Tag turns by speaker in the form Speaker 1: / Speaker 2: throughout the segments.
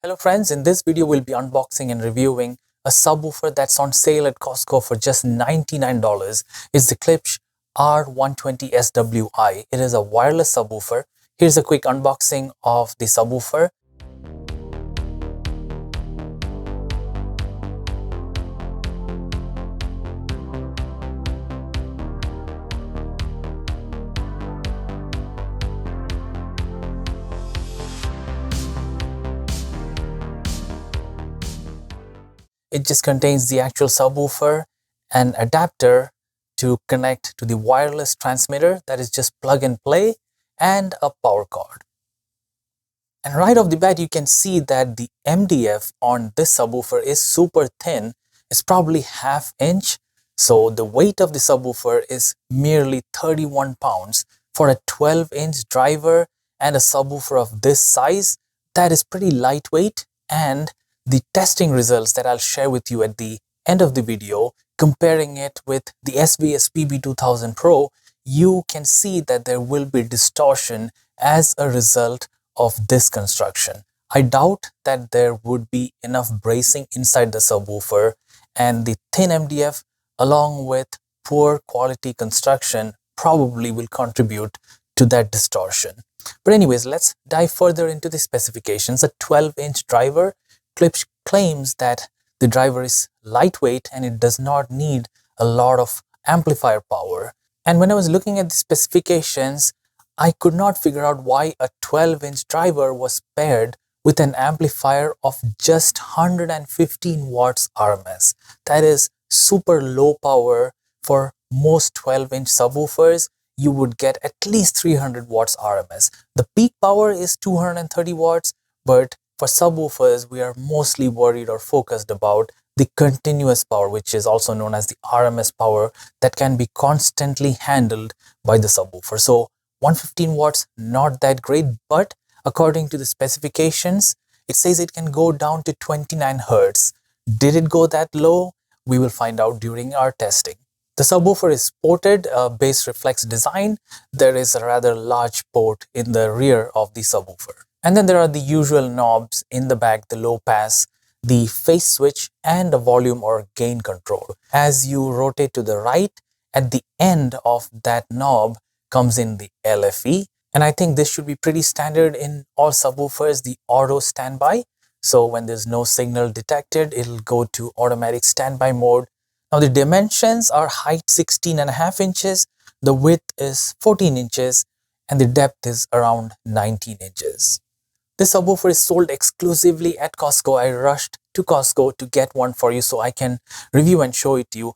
Speaker 1: Hello friends, in this video we'll be unboxing and reviewing a subwoofer that's on sale at Costco for just $99. It's the Klipsch R-120SWi. It is a wireless subwoofer. Here's a quick unboxing of the subwoofer. It just contains the actual subwoofer, an adapter to connect to the wireless transmitter that is just plug and play, and a power cord. And right off the bat, you can see that the MDF on this subwoofer is super thin. It's probably ½ inch. So the weight of the subwoofer is merely 31 pounds. For a 12-inch driver and a subwoofer of this size, that is pretty lightweight. And the testing results that I'll share with you at the end of the video, comparing it with the SVS PB2000 Pro, you can see that there will be distortion as a result of this construction. I doubt that there would be enough bracing inside the subwoofer, and the thin MDF along with poor quality construction probably will contribute to that distortion. But anyways, let's dive further into the specifications. A 12-inch driver, Klipsch claims that the driver is lightweight and it does not need a lot of amplifier power. And when I was looking at the specifications, I could not figure out why a 12-inch driver was paired with an amplifier of just 115 watts RMS. That is super low power. For most 12-inch subwoofers, you would get at least 300 watts RMS. The peak power is 230 watts, but for subwoofers, we are mostly worried or focused about the continuous power, which is also known as the RMS power, that can be constantly handled by the subwoofer. So 115 watts, not that great, but according to the specifications, it says it can go down to 29 Hertz. Did it go that low? We will find out during our testing. The subwoofer is ported, bass reflex design. There is a rather large port in the rear of the subwoofer. And then there are the usual knobs in the back, the low pass, the phase switch, and the volume or gain control. As you rotate to the right, at the end of that knob comes in the LFE. And I think this should be pretty standard in all subwoofers, the auto standby. So when there's no signal detected, it'll go to automatic standby mode. Now the dimensions are height 16.5 inches, the width is 14 inches, and the depth is around 19 inches. This subwoofer is sold exclusively at Costco. I rushed to Costco to get one for you so I can review and show it to you.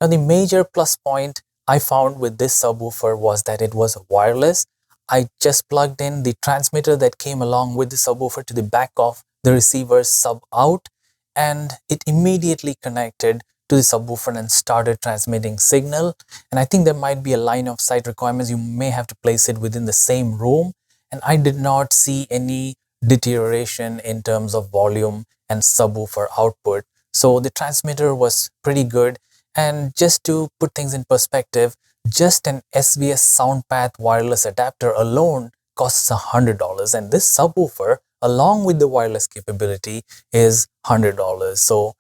Speaker 1: Now the major plus point I found with this subwoofer was that it was wireless. I just plugged in the transmitter that came along with the subwoofer to the back of the receiver's sub out, and it immediately connected to the subwoofer and started transmitting signal. And I think there might be a line of sight requirements. You may have to place it within the same room. And I did not see any deterioration in terms of volume and subwoofer output. So the transmitter was pretty good. And just to put things in perspective, just an SVS SoundPath wireless adapter alone costs $100. And this subwoofer, along with the wireless capability, is $100. So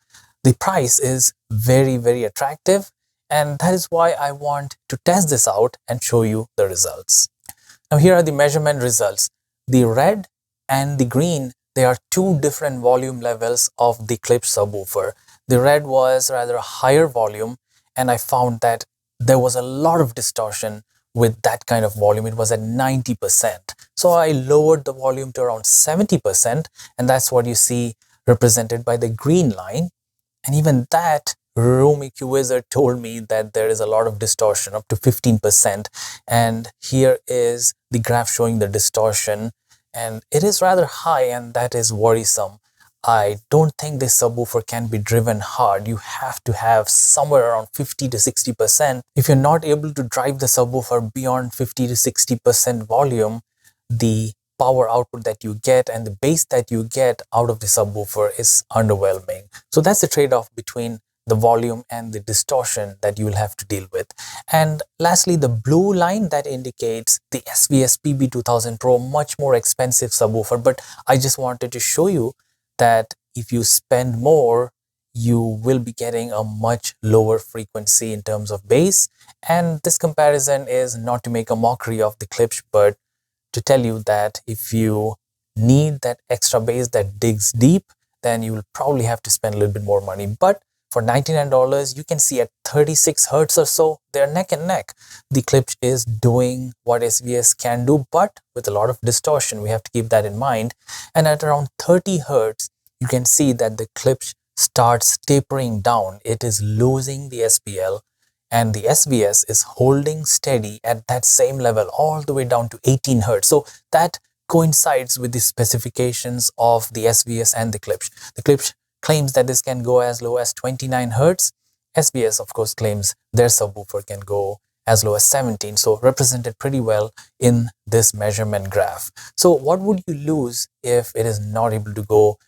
Speaker 1: the price is very, very attractive. And that is why I want to test this out and show you the results. Now here are the measurement results. The red and the green, they are two different volume levels of the Klipsch subwoofer. The red was rather a higher volume, and I found that there was a lot of distortion with that kind of volume. It was at 90%. So I lowered the volume to around 70%, and that's what you see represented by the green line. And even that room EQ wizard told me that there is a lot of distortion, up to 15%. And here is the graph showing the distortion, and it is rather high, and that is worrisome. I don't think this subwoofer can be driven hard. You have to have somewhere around 50 to 60%. If you're not able to drive the subwoofer beyond 50 to 60% volume, the power output that you get and the bass that you get out of the subwoofer is underwhelming. So that's the trade-off between the volume and the distortion that you will have to deal with. And lastly, the blue line that indicates the SVS PB2000 Pro, much more expensive subwoofer, but I just wanted to show you that if you spend more, you will be getting a much lower frequency in terms of bass. And this comparison is not to make a mockery of the Klipsch, but to tell you that if you need that extra bass that digs deep, then you will probably have to spend a little bit more money. But for $99, you can see at 36 hertz or so, they're neck and neck. The Klipsch is doing what SVS can do, but with a lot of distortion. We have to keep that in mind. And at around 30 hertz, you can see that the Klipsch starts tapering down. It is losing the SPL, and the SVS is holding steady at that same level all the way down to 18 hertz. So that coincides with the specifications of the SVS and the Klipsch. The Klipsch claims that this can go as low as 29 hertz. SVS, of course, claims their subwoofer can go as low as 17, so represented pretty well in this measurement graph. So what would you lose if it is not able to go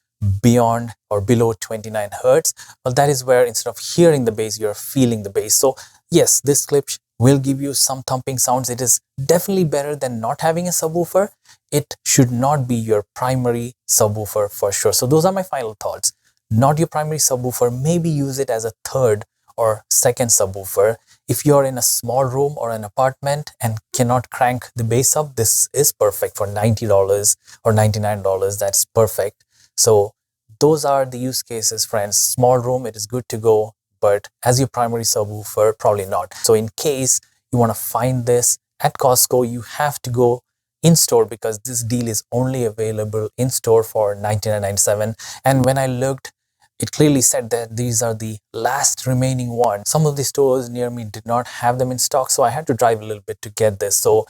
Speaker 1: beyond or below 29 hertz? Well, that is where instead of hearing the bass, you're feeling the bass. So yes, this Klipsch will give you some thumping sounds. It is definitely better than not having a subwoofer. It should not be your primary subwoofer for sure. So those are my final thoughts. Not your primary subwoofer. Maybe use it as a third or second subwoofer. If you're in a small room or an apartment and cannot crank the bass up, this is perfect for $90 or $99. That's perfect. So those are the use cases, friends. Small room, it is good to go, but as your primary subwoofer, probably not. So in case you want to find this at Costco, you have to go in store because this deal is only available in store for $99.97. And when I looked, it clearly said that these are the last remaining ones. Some of the stores near me did not have them in stock, so I had to drive a little bit to get this. So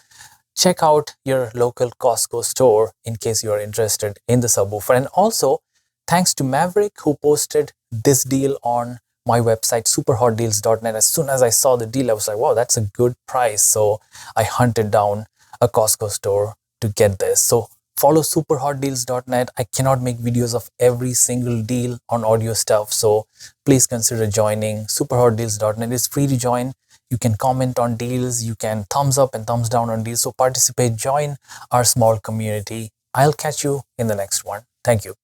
Speaker 1: check out your local Costco store in case you are interested in the subwoofer. And also, thanks to Maverick, who posted this deal on my website, superhotdeals.net. As soon as I saw the deal, I was like, wow, that's a good price. So I hunted down a Costco store to get this. So follow superhotdeals.net. I cannot make videos of every single deal on audio stuff, so please consider joining. Superhotdeals.net is free to join. You can comment on deals, you can thumbs up and thumbs down on deals. So participate, join our small community. I'll catch you in the next one. Thank you.